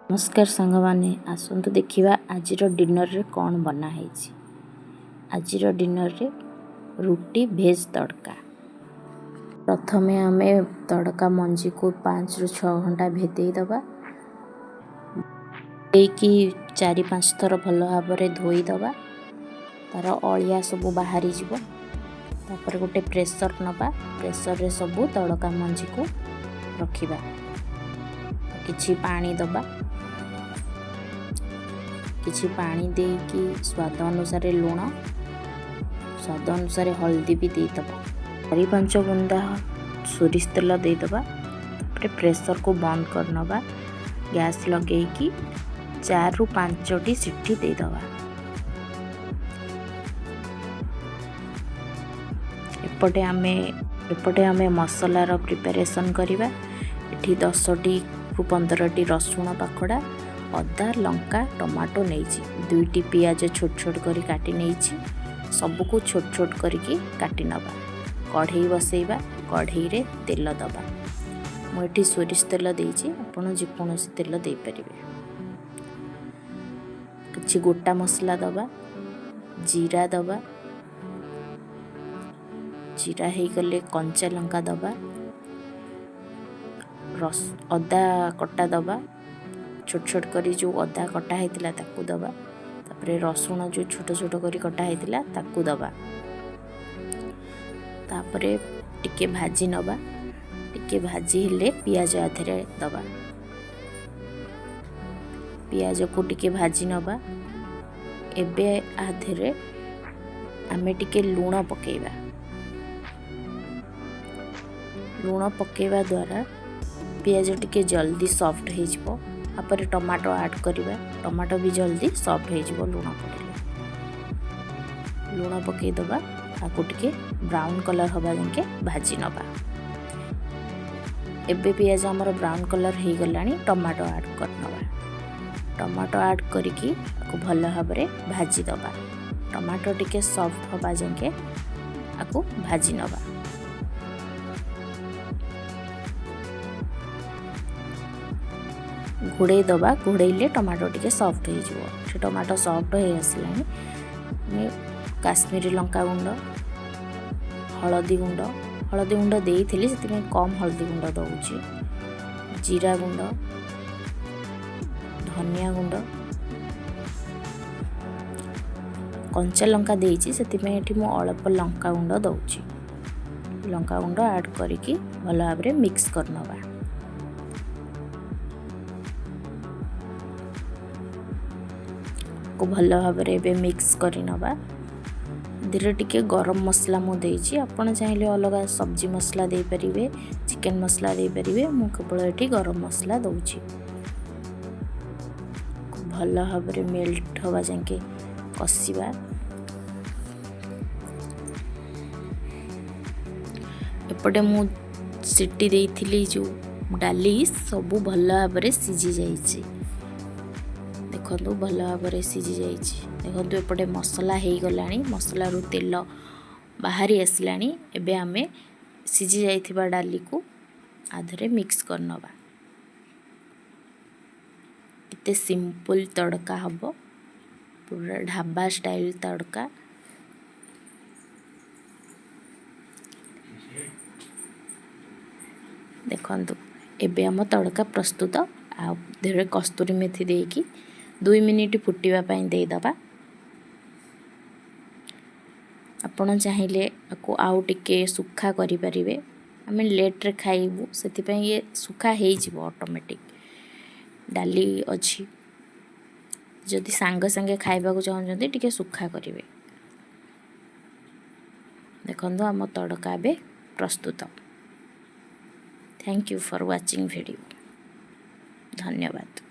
नमस्कार सांग माने आसंतु देखिबा आजिर डिनर रे कौन बना है। आजिर डिनर रे रुटी भेज तड़का। प्रथमे आमे तड़का मंजी को 5 ରୁ 6 घंटा भेदेई दबा कि 4-5 थर भल भाव धोई दबा तार अलिया सब बाहरी जीवो। तापर गोटे प्रेशर नबा प्रेशर रे सब तड़का मंजी को रखिबा किछि पानी दबा किछि पानी दे कि स्वाद अनुसार लुण स्वाद अनुसार हल्दी भी दे दबा 4-5 बूंदा सोरिष तेल दे दबा। तापर प्रेशर को बंद कर नबा गैस लगे कि 4 ରୁ 5 सीटी दे दबा। एपटे आमे मसलार प्रिपरेशन करिबा। एठी 10 ରୁ 15 रसुण पाखड़ा अदा लंका टमाटो नहीं 2टी पियाज छोट छोट करी काटी नहीं सबको छोट छोट करी काटी नबा। कढ़ई बसैबा कढ़ई रे तेल दबा मुझे सोरिष तेल देइछि आपण जेकोसी तेल दे परिबे। किछि गोटा मसला दबा जीरा दबा जीरा हे गले कंचा लंका दबा रस अदा कटा दबा छोट छोट करी जो अदा कटा हेतिला ताकू दबा। तापरे रसुण जो छोट छोट करी कटा हेतिला ताकू दबा। तापरे टिके भाजी नबा टिके भाजी हेले पियाज आधरे दबा पियाज को टिके भाजी नबा। एबे आधरे आमे टिके लूण पकेइबा लूण पकेइबा द्वारा पियाज टिके जल्दी सॉफ्ट हो जिवो। तापर टमाटो ऐड करिबा टमाटो भी जल्दी सॉफ्ट हो जिवो लूण पकेले। लूण पकई दबा आको टिके ब्राउन कलर हबा जाके भाजी नबा। एबे पियाज हमर ब्राउन कलर हो गलानी टमाटो ऐड कर नबा। टमाटो ऐड करिकी आको भल भाबरे भाजी दबा। टमाटो टिके सॉफ्ट हबा जाके आको भाजी नबा। घोड़े दबा घोड़े टमाटो टिके सॉफ्ट हो टमाटो सॉफ्ट हो आसलानी काश्मीरी लंका गुंड हलदी गुंड देइथिली से कम हलदी गुंड दउची जीरा गुंड धनिया गुंड कंचा लंका देइची से मु अल्प लंका गुंड दउची लंका गुंड ऐड करिकी भल भाबरे मिक्स कर नबा। को भल भाबरे बे मिक्स करि नबा। धीरे टिके गरम मसला मु देइची आपण चाहिले अलग सब्जी मसला दे परिबे चिकन मसला दे परिबे मु केवल एठी गरम मसला दउची भल भाबरे मेल्ट हवा जाके कसिबा। एपटे मु सिटी देइथिली जो डाली सब भल भाबरे सिझी जाइछि देखो भल भाव सिझी जाइए। देखो एपटे मसला हो गलानी मसला रू तेल बाहरी आसलानी। एबे आमे सिझी जाइथिबा डाली को आधरे मिक्स कर नबा। इते सिंपल तड़का हबो पूरा ढाबा स्टाइल तड़का। देखंतु एबे हम तड़का प्रस्तुत आ धीरे कस्तूरी मेथी देकी 2 मिनिट फुटिबा पई दे दबा। आपण चाहिले को आउ टिके सुखा करि परिबे हमें लेट रे खाइबू सेति पई ये सुखा हेइ जिवो ऑटोमेटिक डाली अछि। जदि सांग संगे खाइबा को चाहन जदि टिके सुखा करिवे। देखंदो हम तड़का बे प्रस्तुत। Thank you for watching video. धन्यवाद।